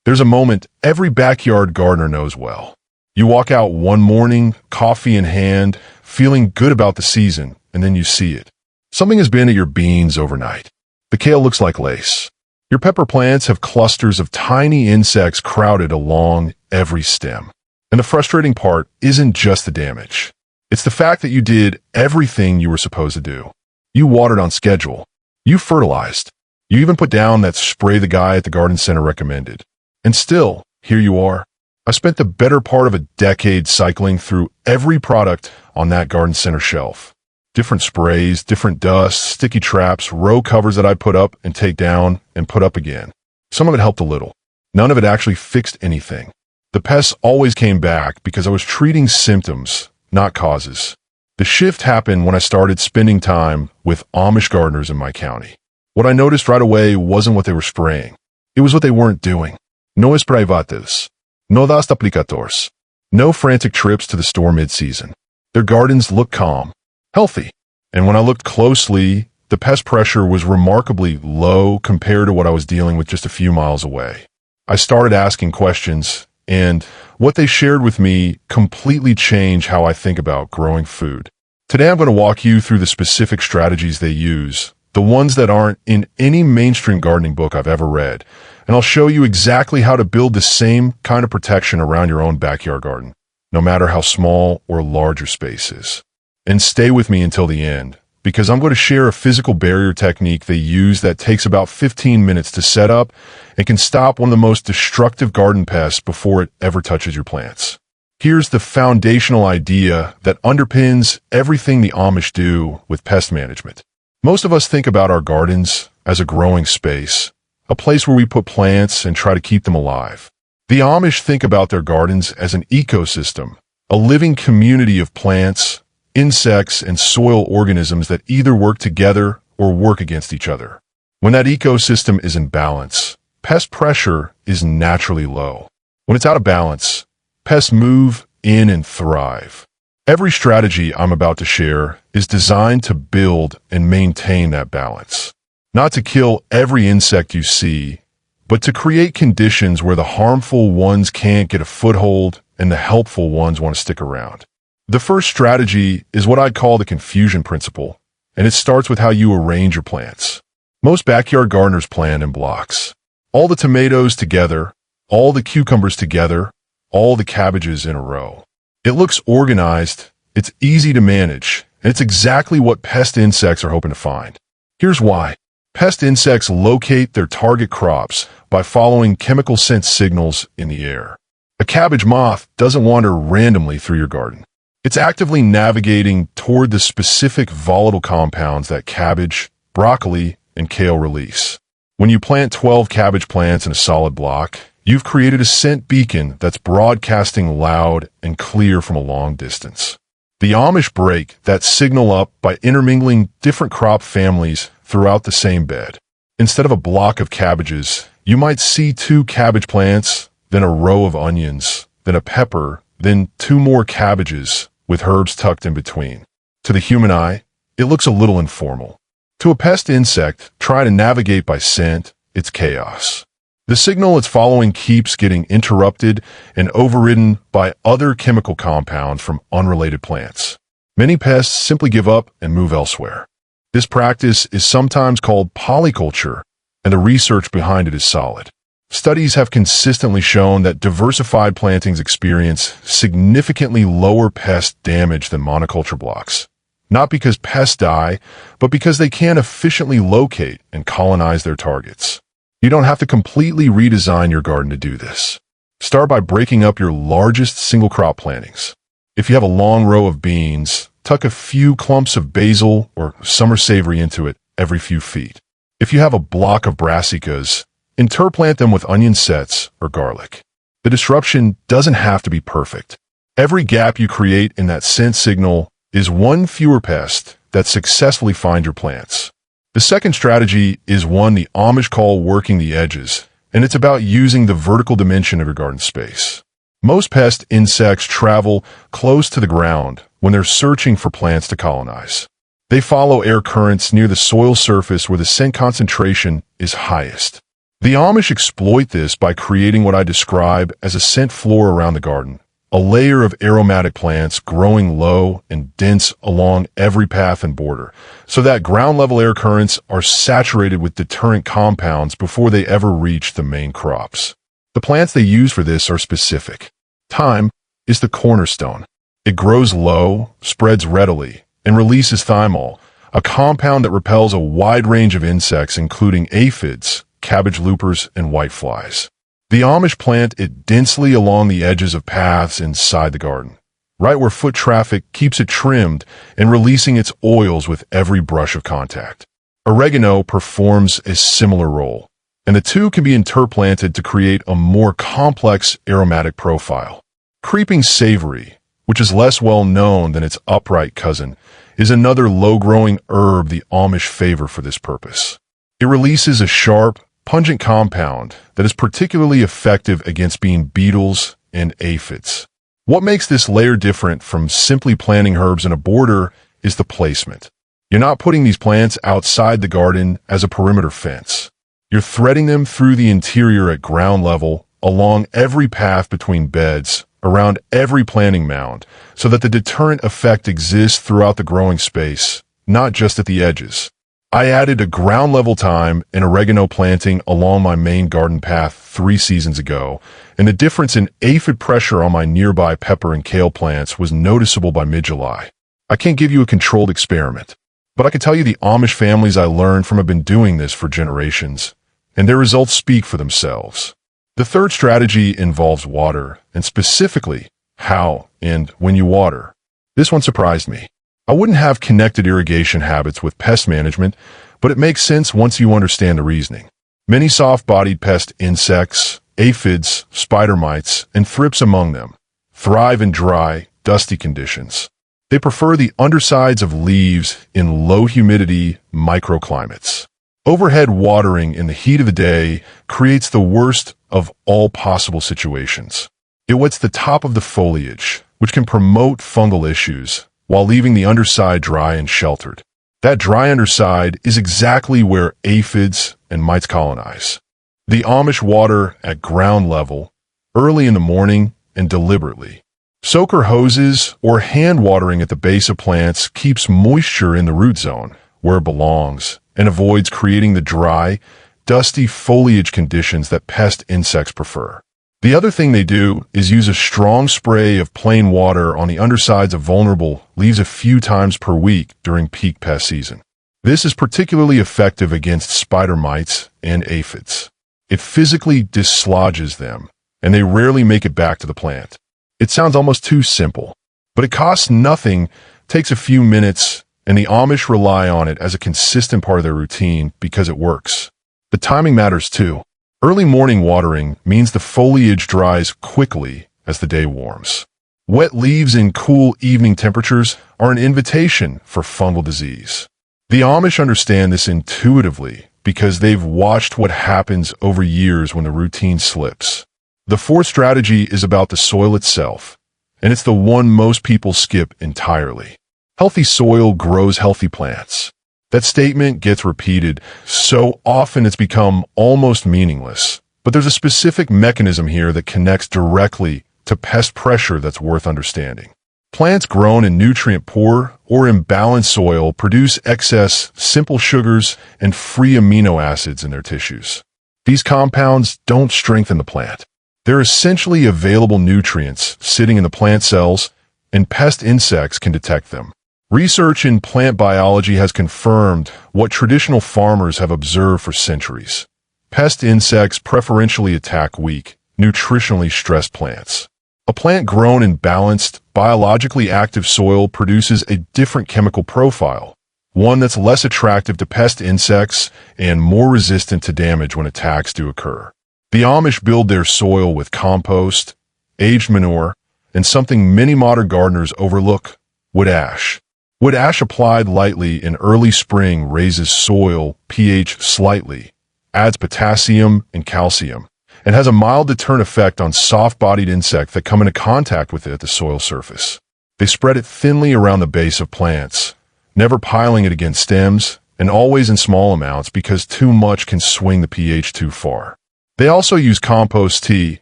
There's a moment every backyard gardener knows well. You walk out one morning, coffee in hand, feeling good about the season, and then you see it. Something has been at your beans overnight. The kale looks like lace. Your pepper plants have clusters of tiny insects crowded along every stem. And the frustrating part isn't just the damage. It's the fact that you did everything you were supposed to do. You watered on schedule. You fertilized. You even put down that spray the guy at the garden center recommended. And still, here you are. I spent the better part of a decade cycling through every product on that garden center shelf. Different sprays, different dusts, sticky traps, row covers that I'd put up and take down and put up again. Some of it helped a little. None of it actually fixed anything. The pests always came back because I was treating symptoms, not causes. The shift happened when I started spending time with Amish gardeners in my county. What I noticed right away wasn't what they were spraying. It was what they weren't doing. No espraivates. No das aplicators. No frantic trips to the store mid-season. Their gardens looked calm, healthy. And when I looked closely, the pest pressure was remarkably low compared to what I was dealing with just a few miles away. I started asking questions, and what they shared with me completely changed how I think about growing food. Today I'm going to walk you through the specific strategies they use, the ones that aren't in any mainstream gardening book I've ever read, and I'll show you exactly how to build the same kind of protection around your own backyard garden, no matter how small or large your space is. And stay with me until the end, because I'm going to share a physical barrier technique they use that takes about 15 minutes to set up and can stop one of the most destructive garden pests before it ever touches your plants. Here's the foundational idea that underpins everything the Amish do with pest management. Most of us think about our gardens as a growing space, a place where we put plants and try to keep them alive. The Amish think about their gardens as an ecosystem, a living community of plants, insects, and soil organisms that either work together or work against each other. When that ecosystem is in balance, pest pressure is naturally low. When it's out of balance, pests move in and thrive. Every strategy I'm about to share is designed to build and maintain that balance. Not to kill every insect you see, but to create conditions where the harmful ones can't get a foothold and the helpful ones want to stick around. The first strategy is what I'd call the confusion principle, and it starts with how you arrange your plants. Most backyard gardeners plant in blocks. All the tomatoes together, all the cucumbers together, all the cabbages in a row. It looks organized, it's easy to manage, and it's exactly what pest insects are hoping to find. Here's why. Pest insects locate their target crops by following chemical scent signals in the air. A cabbage moth doesn't wander randomly through your garden. It's actively navigating toward the specific volatile compounds that cabbage, broccoli, and kale release. When you plant 12 cabbage plants in a solid block, you've created a scent beacon that's broadcasting loud and clear from a long distance. The Amish break that signal up by intermingling different crop families throughout the same bed. Instead of a block of cabbages, you might see 2 cabbage plants, then a row of onions, then a pepper, then 2 more cabbages with herbs tucked in between. To the human eye, it looks a little informal. To a pest insect, try to navigate by scent, it's chaos. The signal it's following keeps getting interrupted and overridden by other chemical compounds from unrelated plants. Many pests simply give up and move elsewhere. This practice is sometimes called polyculture, and the research behind it is solid. Studies have consistently shown that diversified plantings experience significantly lower pest damage than monoculture blocks. Not because pests die, but because they can't efficiently locate and colonize their targets. You don't have to completely redesign your garden to do this. Start by breaking up your largest single crop plantings. If you have a long row of beans, tuck a few clumps of basil or summer savory into it every few feet. If you have a block of brassicas, interplant them with onion sets or garlic. The disruption doesn't have to be perfect. Every gap you create in that scent signal is one fewer pest that successfully find your plants. The second strategy is one the Amish call working the edges, and it's about using the vertical dimension of your garden space. Most pest insects travel close to the ground when they're searching for plants to colonize. They follow air currents near the soil surface where the scent concentration is highest. The Amish exploit this by creating what I describe as a scent floor around the garden, a layer of aromatic plants growing low and dense along every path and border, so that ground-level air currents are saturated with deterrent compounds before they ever reach the main crops. The plants they use for this are specific. Thyme is the cornerstone. It grows low, spreads readily, and releases thymol, a compound that repels a wide range of insects including aphids, cabbage loopers, and whiteflies. The Amish plant it densely along the edges of paths inside the garden, right where foot traffic keeps it trimmed and releasing its oils with every brush of contact. Oregano performs a similar role, and the two can be interplanted to create a more complex aromatic profile. Creeping savory, which is less well known than its upright cousin, is another low-growing herb the Amish favor for this purpose. It releases a sharp, pungent compound that is particularly effective against beetles and aphids. What makes this layer different from simply planting herbs in a border is the placement. You're not putting these plants outside the garden as a perimeter fence. You're threading them through the interior at ground level, along every path between beds, around every planting mound, so that the deterrent effect exists throughout the growing space, not just at the edges. I added a ground-level thyme and oregano planting along my main garden path 3 seasons ago, and the difference in aphid pressure on my nearby pepper and kale plants was noticeable by mid-July. I can't give you a controlled experiment, but I can tell you the Amish families I learned from have been doing this for generations, and their results speak for themselves. The third strategy involves water, and specifically, how and when you water. This one surprised me. I wouldn't have connected irrigation habits with pest management, but it makes sense once you understand the reasoning. Many soft-bodied pest insects, aphids, spider mites, and thrips among them, thrive in dry, dusty conditions. They prefer the undersides of leaves in low-humidity microclimates. Overhead watering in the heat of the day creates the worst of all possible situations. It wets the top of the foliage, which can promote fungal issues, while leaving the underside dry and sheltered. That dry underside is exactly where aphids and mites colonize. The Amish water at ground level, early in the morning, and deliberately. Soaker hoses or hand watering at the base of plants keeps moisture in the root zone, where it belongs, and avoids creating the dry, dusty foliage conditions that pest insects prefer. The other thing they do is use a strong spray of plain water on the undersides of vulnerable leaves a few times per week during peak pest season. This is particularly effective against spider mites and aphids. It physically dislodges them, and they rarely make it back to the plant. It sounds almost too simple, but it costs nothing, takes a few minutes, and the Amish rely on it as a consistent part of their routine because it works. The timing matters too. Early morning watering means the foliage dries quickly as the day warms. Wet leaves in cool evening temperatures are an invitation for fungal disease. The Amish understand this intuitively because they've watched what happens over years when the routine slips. The fourth strategy is about the soil itself, and it's the one most people skip entirely. Healthy soil grows healthy plants. That statement gets repeated so often it's become almost meaningless. But there's a specific mechanism here that connects directly to pest pressure that's worth understanding. Plants grown in nutrient-poor or imbalanced soil produce excess simple sugars and free amino acids in their tissues. These compounds don't strengthen the plant. They're essentially available nutrients sitting in the plant cells, and pest insects can detect them. Research in plant biology has confirmed what traditional farmers have observed for centuries. Pest insects preferentially attack weak, nutritionally stressed plants. A plant grown in balanced, biologically active soil produces a different chemical profile, one that's less attractive to pest insects and more resistant to damage when attacks do occur. The Amish build their soil with compost, aged manure, and something many modern gardeners overlook: wood ash. Wood ash applied lightly in early spring raises soil pH slightly, adds potassium and calcium, and has a mild deterrent effect on soft-bodied insects that come into contact with it at the soil surface. They spread it thinly around the base of plants, never piling it against stems, and always in small amounts because too much can swing the pH too far. They also use compost tea,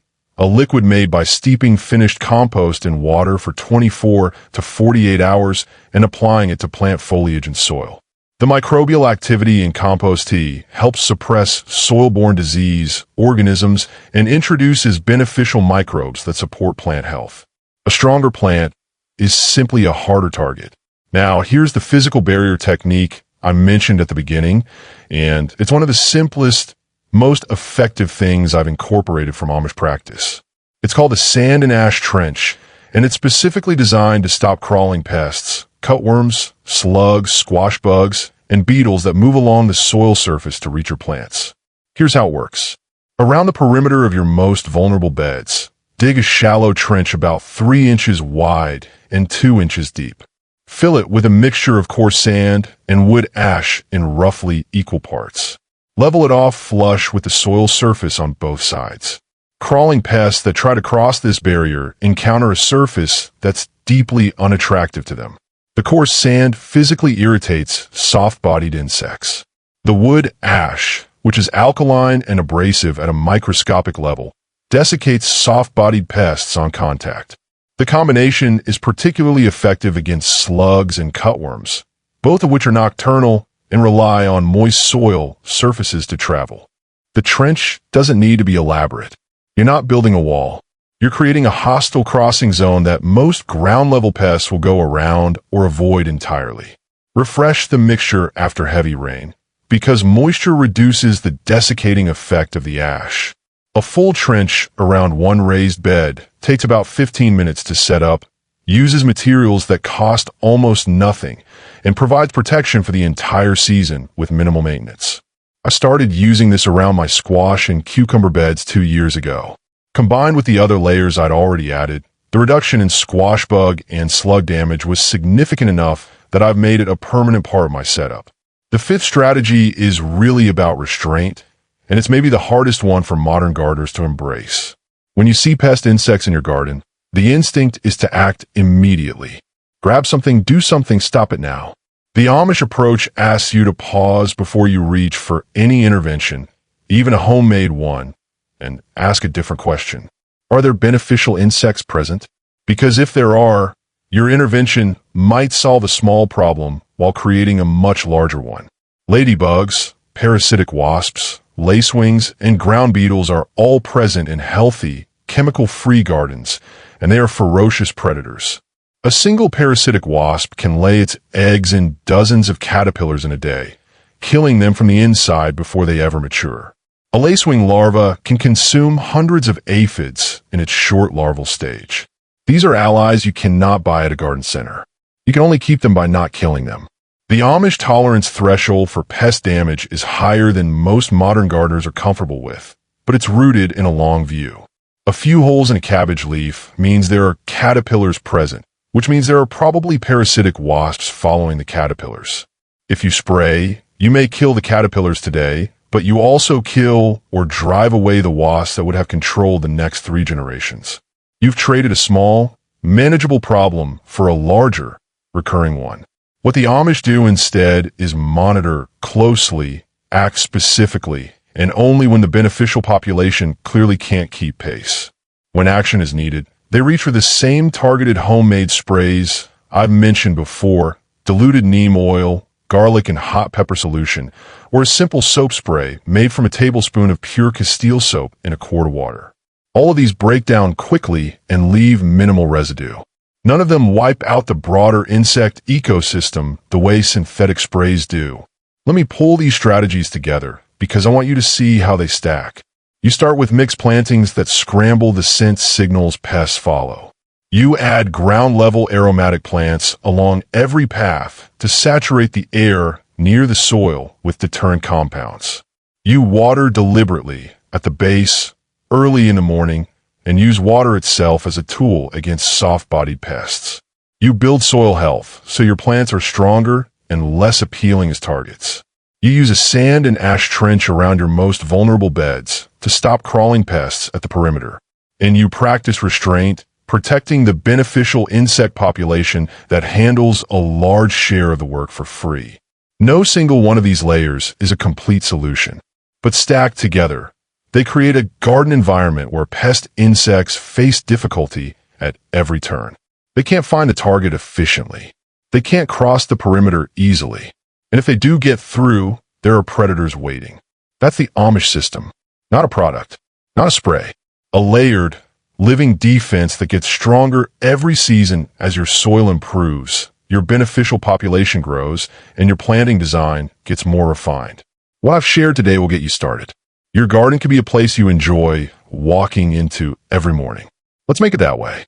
a liquid made by steeping finished compost in water for 24 to 48 hours and applying it to plant foliage and soil. The microbial activity in compost tea helps suppress soil-borne disease, organisms, and introduces beneficial microbes that support plant health. A stronger plant is simply a harder target. Now, here's the physical barrier technique I mentioned at the beginning, and it's one of the simplest, most effective things I've incorporated from Amish practice. It's called the sand and ash trench, and it's specifically designed to stop crawling pests, cutworms, slugs, squash bugs, and beetles that move along the soil surface to reach your plants. Here's how it works. Around the perimeter of your most vulnerable beds, dig a shallow trench about 3 inches wide and 2 inches deep. Fill it with a mixture of coarse sand and wood ash in roughly equal parts. Level it off flush with the soil surface on both sides. Crawling pests that try to cross this barrier encounter a surface that's deeply unattractive to them. The coarse sand physically irritates soft-bodied insects. The wood ash, which is alkaline and abrasive at a microscopic level, desiccates soft-bodied pests on contact. The combination is particularly effective against slugs and cutworms, both of which are nocturnal and rely on moist soil surfaces to travel. The trench doesn't need to be elaborate. You're not building a wall. You're creating a hostile crossing zone that most ground-level pests will go around or avoid entirely. Refresh the mixture after heavy rain, because moisture reduces the desiccating effect of the ash. A full trench around one raised bed takes about 15 minutes to set up, uses materials that cost almost nothing, and provides protection for the entire season with minimal maintenance. I started using this around my squash and cucumber beds 2 years ago. Combined with the other layers I'd already added, the reduction in squash bug and slug damage was significant enough that I've made it a permanent part of my setup. The fifth strategy is really about restraint, and it's maybe the hardest one for modern gardeners to embrace. When you see pest insects in your garden, the instinct is to act immediately. Grab something, do something, stop it now. The Amish approach asks you to pause before you reach for any intervention, even a homemade one, and ask a different question. Are there beneficial insects present? Because if there are, your intervention might solve a small problem while creating a much larger one. Ladybugs, parasitic wasps, lacewings, and ground beetles are all present in healthy, chemical-free gardens, and they are ferocious predators. A single parasitic wasp can lay its eggs in dozens of caterpillars in a day, killing them from the inside before they ever mature. A lacewing larva can consume hundreds of aphids in its short larval stage. These are allies you cannot buy at a garden center. You can only keep them by not killing them. The Amish tolerance threshold for pest damage is higher than most modern gardeners are comfortable with, but it's rooted in a long view. A few holes in a cabbage leaf means there are caterpillars present, which means there are probably parasitic wasps following the caterpillars. If you spray, you may kill the caterpillars today, but you also kill or drive away the wasps that would have controlled the next 3 generations. You've traded a small, manageable problem for a larger, recurring one. What the Amish do instead is monitor closely, act specifically, and only when the beneficial population clearly can't keep pace. When action is needed, they reach for the same targeted homemade sprays I've mentioned before: diluted neem oil, garlic and hot pepper solution, or a simple soap spray made from a tablespoon of pure Castile soap in a quart of water. All of these break down quickly and leave minimal residue. None of them wipe out the broader insect ecosystem the way synthetic sprays do. Let me pull these strategies together because I want you to see how they stack. You start with mixed plantings that scramble the scent signals pests follow. You add ground-level aromatic plants along every path to saturate the air near the soil with deterrent compounds. You water deliberately at the base, early in the morning, and use water itself as a tool against soft-bodied pests. You build soil health so your plants are stronger and less appealing as targets. You use a sand and ash trench around your most vulnerable beds to stop crawling pests at the perimeter. And you practice restraint, protecting the beneficial insect population that handles a large share of the work for free. No single one of these layers is a complete solution, but stacked together, they create a garden environment where pest insects face difficulty at every turn. They can't find a target efficiently. They can't cross the perimeter easily. And if they do get through, there are predators waiting. That's the Amish system. Not a product, not a spray. A layered, living defense that gets stronger every season as your soil improves, your beneficial population grows, and your planting design gets more refined. What I've shared today will get you started. Your garden can be a place you enjoy walking into every morning. Let's make it that way.